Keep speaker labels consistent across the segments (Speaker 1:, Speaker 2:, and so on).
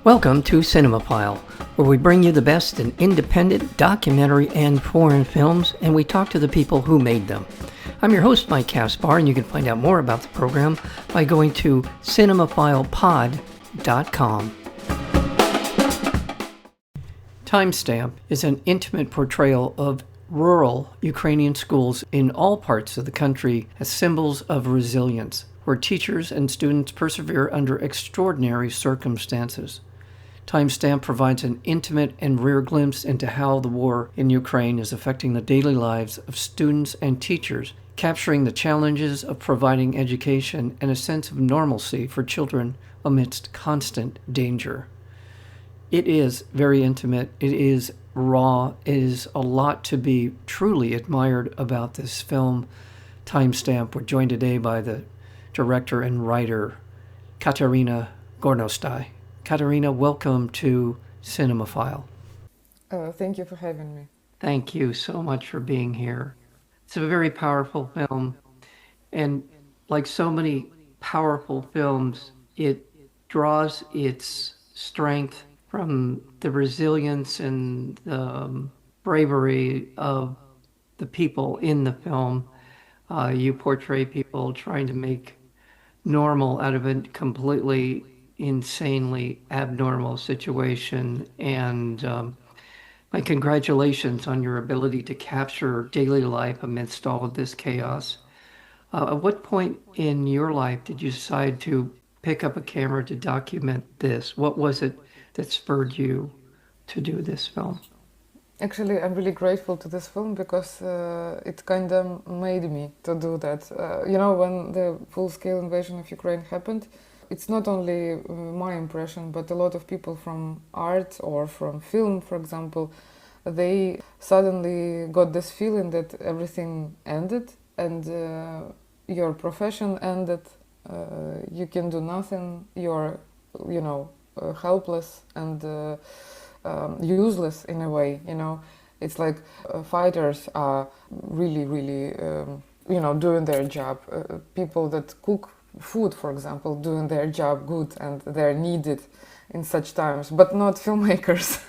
Speaker 1: Welcome to Cinemaphile, where we bring you the best in independent, documentary, and foreign films, and we talk to the people who made them. I'm your host, Mike Kaspar, and you can find out more about the program by going to cinemaphilepod.com. Timestamp is an intimate portrayal of rural Ukrainian schools in all parts of the country as symbols of resilience, where teachers and students persevere under extraordinary circumstances. Timestamp provides an intimate and rare glimpse into how the war in Ukraine is affecting the daily lives of students and teachers, capturing the challenges of providing education and a sense of normalcy for children amidst constant danger. It is very intimate, it is raw, it is a lot to be truly admired about this film, Timestamp. We're joined today by the director and writer, Kateryna Gornostai. Kateryna, welcome to Cinemaphile.
Speaker 2: Thank you for having me.
Speaker 1: Thank you so much for being here. It's a very powerful film, and like so many powerful films, it draws its strength from the resilience and the bravery of the people in the film. You portray people trying to make normal out of a completely insanely abnormal situation, and my congratulations on your ability to capture daily life amidst all of this chaos. At what point in your life did you decide to pick up a camera to document this? What was it that spurred you to do this film?
Speaker 2: Actually, I'm really grateful to this film because it kind of made me to do that. When the full-scale invasion of Ukraine happened, it's not only my impression, but a lot of people from art or from film, for example, they suddenly got this feeling that everything ended and your profession ended. You can do nothing. You're, helpless and useless in a way. It's like fighters are really, really, doing their job. People that cook food, for example, doing their job good and they're needed in such times, but not filmmakers.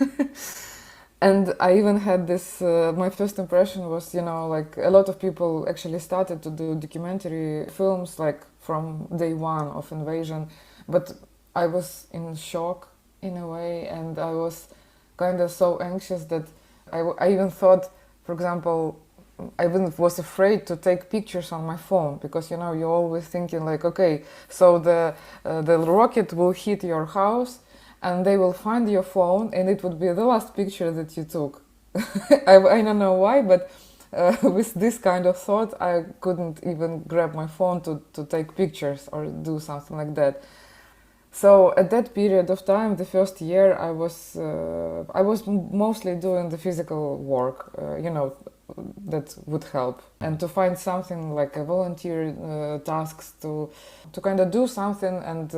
Speaker 2: And I even had this, my first impression was, a lot of people actually started to do documentary films like from day one of invasion, but I was in shock in a way, and I was kind of so anxious that I even thought, for example, I even was afraid to take pictures on my phone because you're always thinking like, okay, so the rocket will hit your house and they will find your phone and it would be the last picture that you took. I don't know why, but with this kind of thought I couldn't even grab my phone to take pictures or do something like that. So at that period of time, the first year, I was mostly doing the physical work, that would help, and to find something like a volunteer tasks to kind of do something, and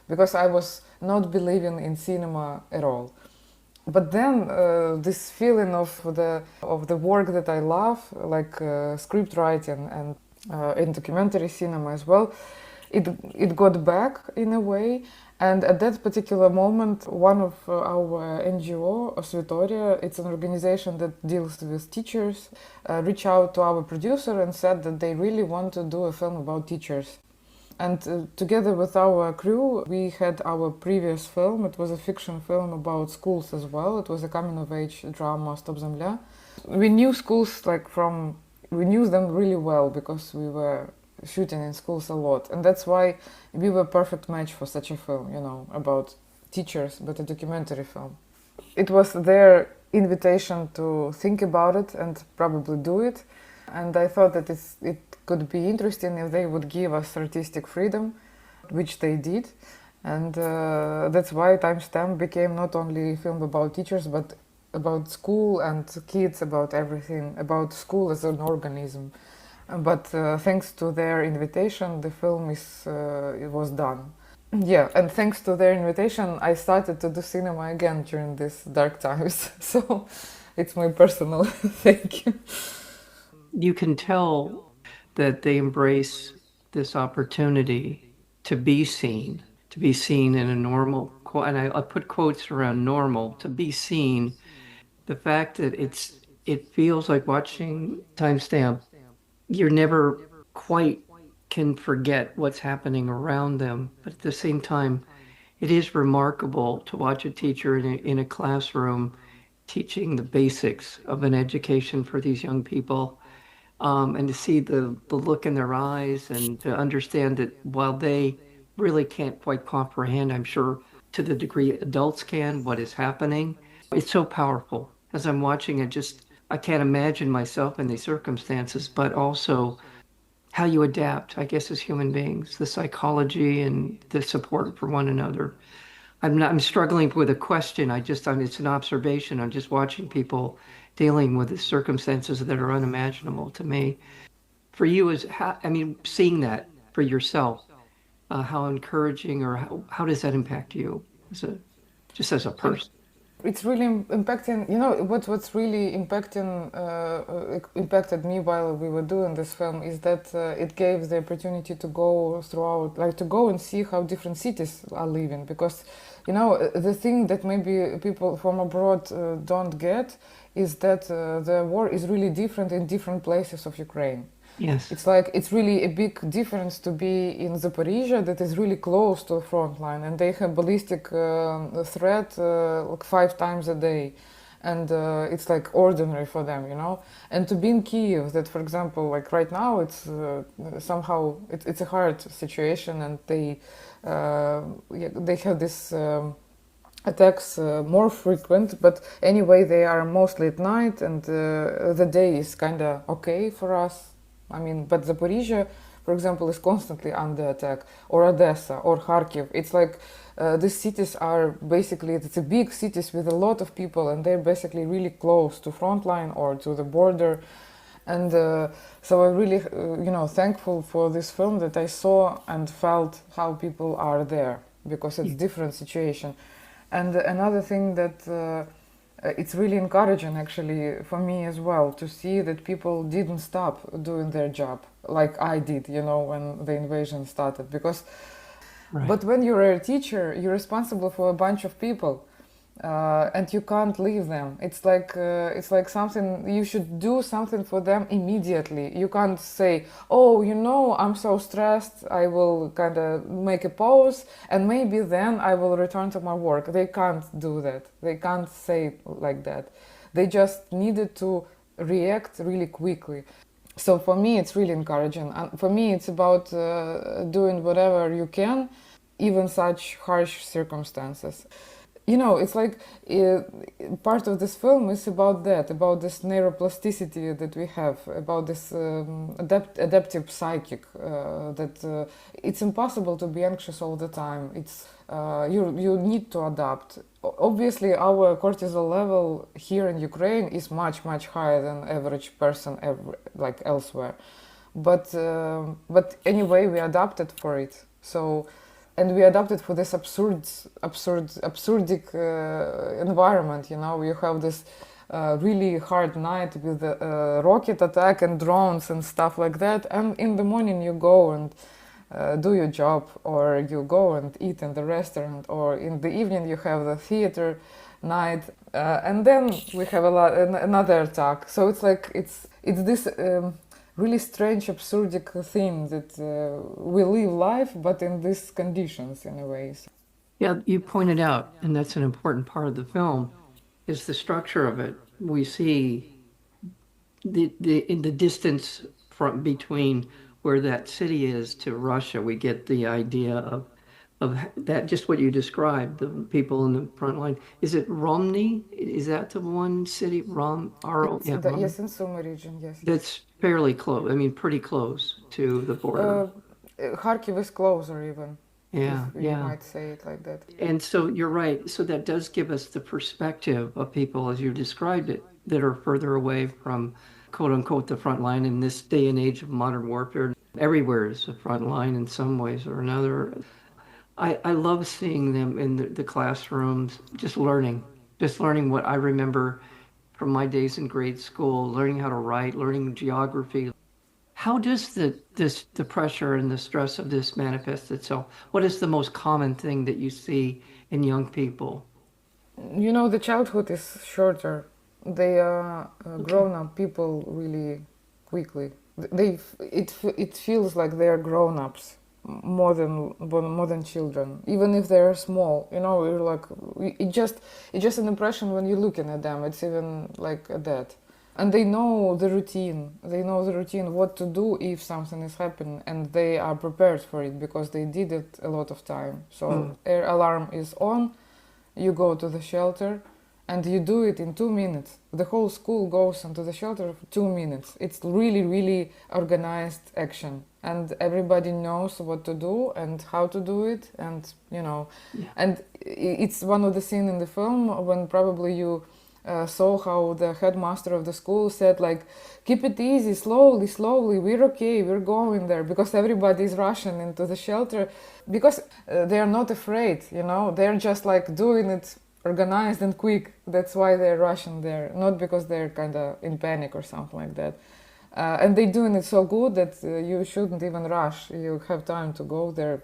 Speaker 2: because I was not believing in cinema at all. But then this feeling of the work that I love, like script writing and in documentary cinema as well, it got back in a way. And at that particular moment, one of our NGO, Osvitoria, it's an organization that deals with teachers, reached out to our producer and said that they really want to do a film about teachers. And together with our crew, we had our previous film. It was a fiction film about schools as well. It was a coming-of-age drama, STOP-ZEMLIA. We knew schools we knew them really well because we were shooting in schools a lot, and that's why we were a perfect match for such a film, about teachers, but a documentary film. It was their invitation to think about it and probably do it, and I thought that it could be interesting if they would give us artistic freedom, which they did, and that's why Timestamp became not only a film about teachers, but about school and kids, about everything, about school as an organism. But thanks to their invitation, the film it was done. Yeah, and thanks to their invitation, I started to do cinema again during these dark times. So it's my personal thank you.
Speaker 1: You can tell that they embrace this opportunity to be seen, to be seen in a normal, and I put quotes around normal, to be seen. The fact that it feels like watching timestamp, you're never quite can forget what's happening around them. But at the same time, it is remarkable to watch a teacher in a classroom teaching the basics of an education for these young people, and to see the look in their eyes and to understand that while they really can't quite comprehend, I'm sure to the degree adults can, what is happening, it's so powerful. As I'm watching it, just I can't imagine myself in these circumstances, but also how you adapt, I guess, as human beings, the psychology and the support for one another. I'm struggling with a question. It's an observation. I'm just watching people dealing with the circumstances that are unimaginable to me. For you, seeing that for yourself, how encouraging or how does that impact you just as a person?
Speaker 2: It's really impacting. You know what's really impacted me while we were doing this film is that it gave the opportunity to go throughout, like to go and see how different cities are living. Because the thing that maybe people from abroad don't get is that the war is really different in different places of Ukraine.
Speaker 1: Yes.
Speaker 2: It's really a big difference to be in Zaporizhia, that is really close to the front line, and they have ballistic threat like 5 times a day, and it's like ordinary for them, And to be in Kyiv, that for example, like right now, it's somehow it's a hard situation, and they have this attacks more frequent, but anyway, they are mostly at night, and the day is kind of okay for us. But Zaporizhia, for example, is constantly under attack, or Odessa, or Kharkiv. It's like these cities are basically, it's a big cities with a lot of people, and they're basically really close to frontline or to the border. And so I'm really, thankful for this film that I saw and felt how people are there, because it's different situation. And another thing that it's really encouraging actually for me as well to see that people didn't stop doing their job like I did, when the invasion started. Because,
Speaker 1: right.
Speaker 2: But when you're a teacher, you're responsible for a bunch of people, and you can't leave them. It's like something you should do something for them immediately. You can't say, "Oh, I'm so stressed. I will kind of make a pause, and maybe then I will return to my work." They can't do that. They can't say it like that. They just needed to react really quickly. So for me, it's really encouraging. And for me, it's about doing whatever you can, even such harsh circumstances. It's like part of this film is about that, about this neuroplasticity that we have, about this adaptive psychic, that it's impossible to be anxious all the time. It's you need to adapt. Obviously, our cortisol level here in Ukraine is much, much higher than average person like elsewhere. But anyway, we adapted for it. And we adapted for this absurdic environment. You have this really hard night with the rocket attack and drones and stuff like that. And in the morning you go and do your job, or you go and eat in the restaurant, or in the evening you have the theater night, and then we have another attack. So it's like it's this. Really strange, absurdic thing that we live life, but in these conditions, in a way.
Speaker 1: Yeah, you pointed out, and that's an important part of the film, is the structure of it. We see in the distance between where that city is to Russia. We get the idea of that, just what you described, the people in the front line. Is it Romny? Is that the one city?
Speaker 2: Yes, in Sumy region, yes.
Speaker 1: That's fairly close. Pretty close to the border.
Speaker 2: Kharkiv is closer even.
Speaker 1: Yeah,
Speaker 2: you might say it like that.
Speaker 1: And so you're right. So that does give us the perspective of people, as you described it, that are further away from, quote unquote, the front line in this day and age of modern warfare. Everywhere is a front line in some ways or another. I love seeing them in the classrooms, just learning what I remember from my days in grade school, learning how to write, learning geography. How does the pressure and the stress of this manifest itself? What is the most common thing that you see in young people?
Speaker 2: You know, the childhood is shorter. They are
Speaker 1: Okay.
Speaker 2: grown-up people really quickly. It feels like they are grown-ups more than children, even if they are small. You know, you're like it's just an impression when you're looking at them. It's even like that, and they know the routine. They know the routine, what to do if something is happening, and they are prepared for it because they did it a lot of time. So
Speaker 1: Mm.
Speaker 2: air alarm is on, you go to the shelter, and you do it in 2 minutes. The whole school goes into the shelter for 2 minutes. It's really, really organized action, and everybody knows what to do and how to do it, and you know,
Speaker 1: Yeah.
Speaker 2: and it's one of the scenes in the film when probably you saw how the headmaster of the school said like, keep it easy, slowly, slowly, we're okay, we're going there, because everybody is rushing into the shelter because they are not afraid, you know, they're just like doing it organized and quick. That's why they're rushing there, not because they're kind of in panic or something like that. And they're doing it so good that you shouldn't even rush. You have time to go there.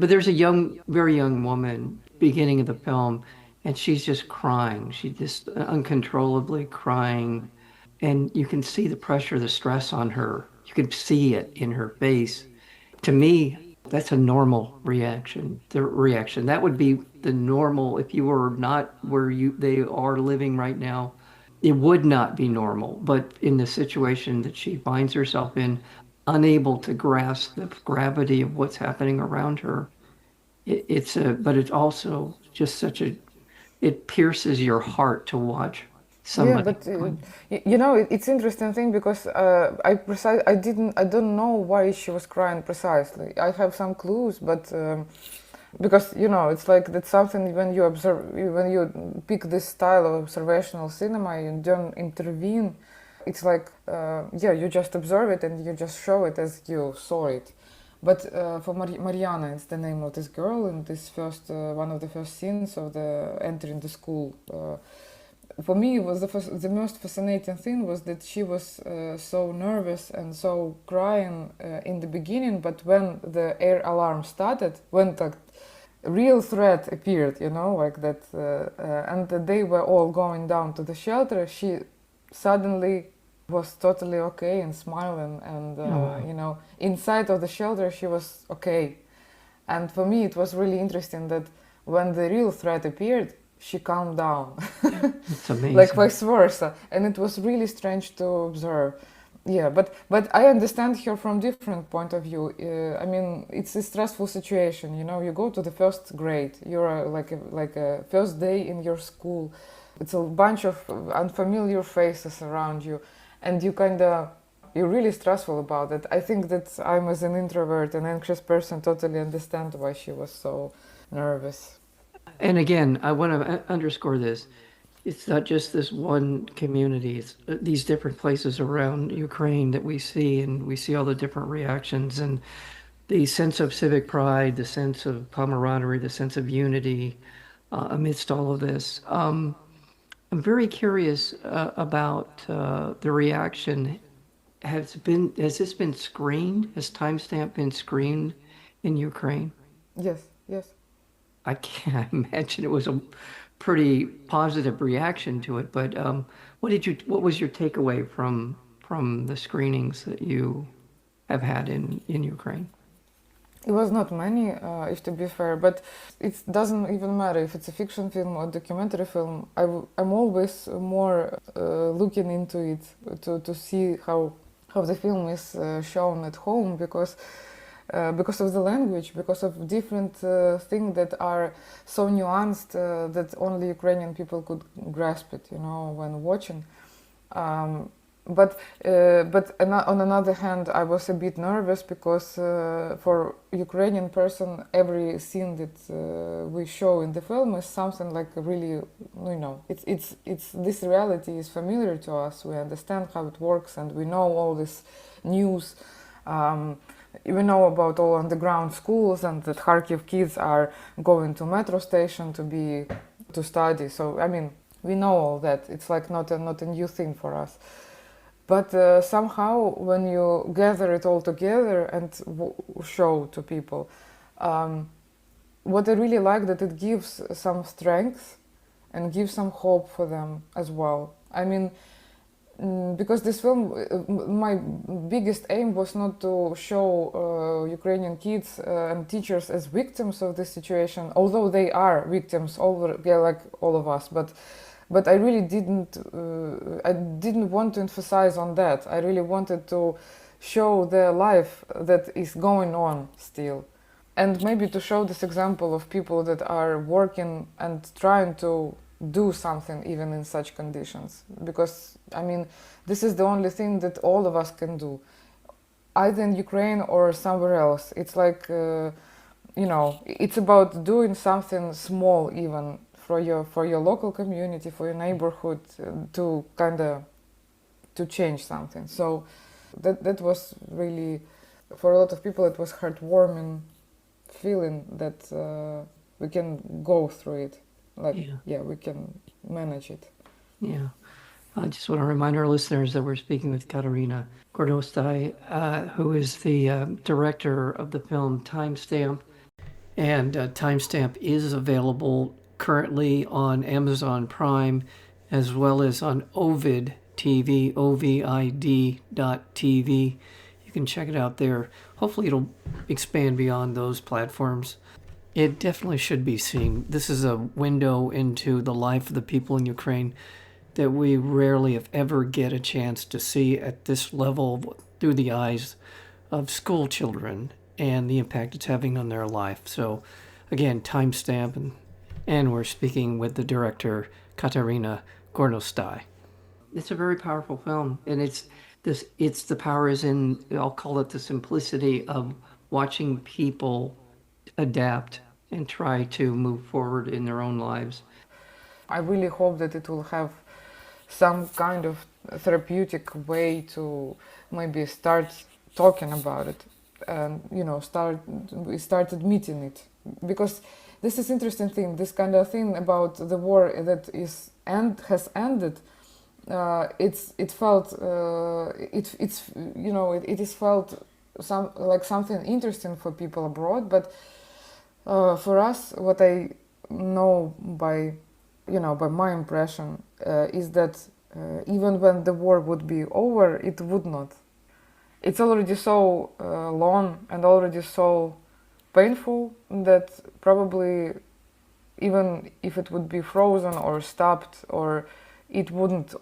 Speaker 1: But there's a young, very young woman beginning of the film, and she's just crying. She just uncontrollably crying, and you can see the pressure, the stress on her. You can see it in her face. To me, that's a normal reaction. The reaction that would be the normal if you were not where they are living right now. It would not be normal, but in the situation that she finds herself in, unable to grasp the gravity of what's happening around her, but it's also just it pierces your heart to watch
Speaker 2: Yeah,
Speaker 1: somebody
Speaker 2: but
Speaker 1: going.
Speaker 2: you know, it's interesting thing because I don't know why she was crying precisely. I have some clues, but because you know, it's like that's something when you observe, when you pick this style of observational cinema, you don't intervene. It's like yeah, you just observe it and you just show it as you saw it. But for Mariana, it's the name of this girl in this first one of the first scenes of the entering the school. For me, it was the most fascinating thing was that she was so nervous and so crying in the beginning, but when the air alarm started, when the real threat appeared, you know, like that, and that they were all going down to the shelter, she suddenly was totally okay and smiling, and
Speaker 1: Oh,
Speaker 2: you know, inside of the shelter she was okay. And for me, it was really interesting that when the real threat appeared, she calmed down.
Speaker 1: yeah, it's
Speaker 2: Like
Speaker 1: amazing.
Speaker 2: vice versa, and it was really strange to observe. Yeah, but I understand her from different point of view. I mean, it's a stressful situation, you know. You go to the first grade, you're like a first day in your school. It's a bunch of unfamiliar faces around you, and you kind of you're really stressful about it. I think that I'm, as an introvert and anxious person, totally understand why she was so nervous.
Speaker 1: And again, I want to underscore this. It's not just this one community. It's these different places around Ukraine that we see, and we see all the different reactions and the sense of civic pride, the sense of camaraderie, the sense of unity amidst all of this. I'm very curious about the reaction. Has this been screened? Has Timestamp been screened in Ukraine?
Speaker 2: Yes, yes.
Speaker 1: I can't imagine it was a pretty positive reaction to it, but what was your takeaway from the screenings that you have had in Ukraine?
Speaker 2: It was not many, if to be fair, but it doesn't even matter if it's a fiction film or documentary film. I'm always more looking into it to see how the film is shown at home because of the language, because of different things that are so nuanced that only Ukrainian people could grasp it, you know, when watching. Um, but on another hand, I was a bit nervous because for Ukrainian person, every scene that we show in the film is something like really, you know, it's this reality is familiar to us. We understand how it works, and we know all this news. We know about all underground schools, and that Kharkiv kids are going to metro station to study. So I mean, we know all that. It's like not a new thing for us. But somehow, when you gather it all together and show to people, what I really like that it gives some strength and gives some hope for them as well. I mean, because this film, my biggest aim was not to show Ukrainian kids and teachers as victims of this situation, although they are victims, like all of us. But I really didn't want to emphasize on that. I really wanted to show their life that is going on still, and maybe to show this example of people that are working and trying to do something even in such conditions. Because I mean, this is the only thing that all of us can do, either in Ukraine or somewhere else. It's like it's about doing something small, even for your local community, for your neighborhood, to change something. So that was really, for a lot of people, it was heartwarming feeling that we can go through it. We can manage it.
Speaker 1: Yeah. I just want to remind our listeners that we're speaking with Kateryna Gornostai, who is the director of the film Timestamp. And Timestamp is available currently on Amazon Prime, as well as on Ovid TV, ovid.tv. You can check it out there. Hopefully it'll expand beyond those platforms. It definitely should be seen. This is a window into the life of the people in Ukraine that we rarely, if ever, get a chance to see at this level through the eyes of school children and the impact it's having on their life. So, again, Timestamp, and we're speaking with the director, Kateryna Gornostai. It's a very powerful film, and it's the power is in, I'll call it the simplicity of watching people adapt and try to move forward in their own lives.
Speaker 2: I really hope that it will have some kind of therapeutic way to maybe start talking about it, and we started meeting it, because this is interesting thing. This kind of thing about the war that has ended. It is felt something interesting for people abroad, but for us, what I know by my impression is that even when the war would be over, it would not. It's already so long and already so painful that probably even if it would be frozen or stopped, or it wouldn't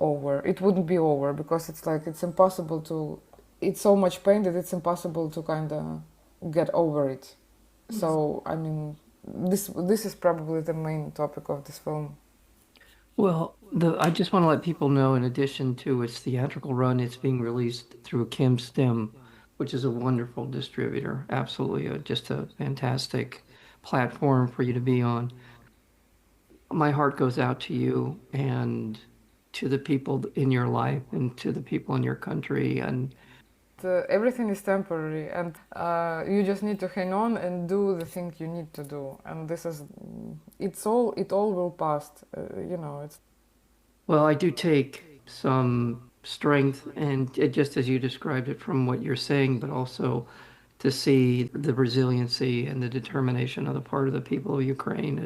Speaker 2: be over, because it's impossible to. It's so much pain that it's impossible to kind of get over it. So, I mean, this is probably the main topic of this film.
Speaker 1: Well, I just want to let people know, in addition to its theatrical run, it's being released through KimStem, which is a wonderful distributor. Absolutely, just a fantastic platform for you to be on. My heart goes out to you and to the people in your life and to the people in your country. And
Speaker 2: everything is temporary, and you just need to hang on and do the thing you need to do. And it all will pass.
Speaker 1: Well, I do take some strength, and just as you described it, from what you're saying, but also to see the resiliency and the determination on the part of the people of Ukraine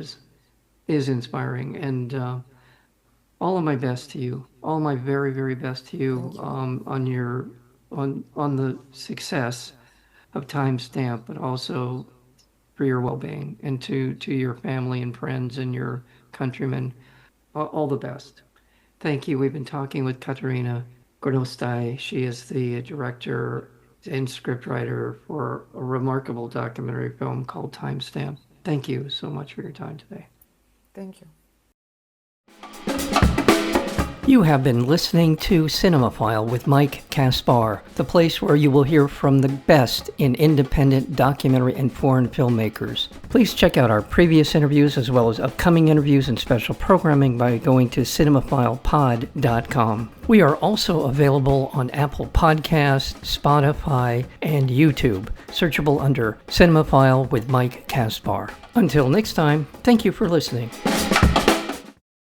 Speaker 1: is inspiring. And all of my best to you, all my very, very best to you, on the success of Timestamp, but also for your well-being, and to your family and friends and your countrymen. All the best. Thank you. We've been talking with Kateryna Gornostai. She is the director and scriptwriter for a remarkable documentary film called Timestamp. Thank you so much for your time today.
Speaker 2: Thank you.
Speaker 1: You have been listening to Cinemaphile with Mike Kaspar, the place where you will hear from the best in independent documentary and foreign filmmakers. Please check out our previous interviews as well as upcoming interviews and special programming by going to cinemaphilepod.com. We are also available on Apple Podcasts, Spotify, and YouTube, searchable under Cinemaphile with Mike Kaspar. Until next time, thank you for listening.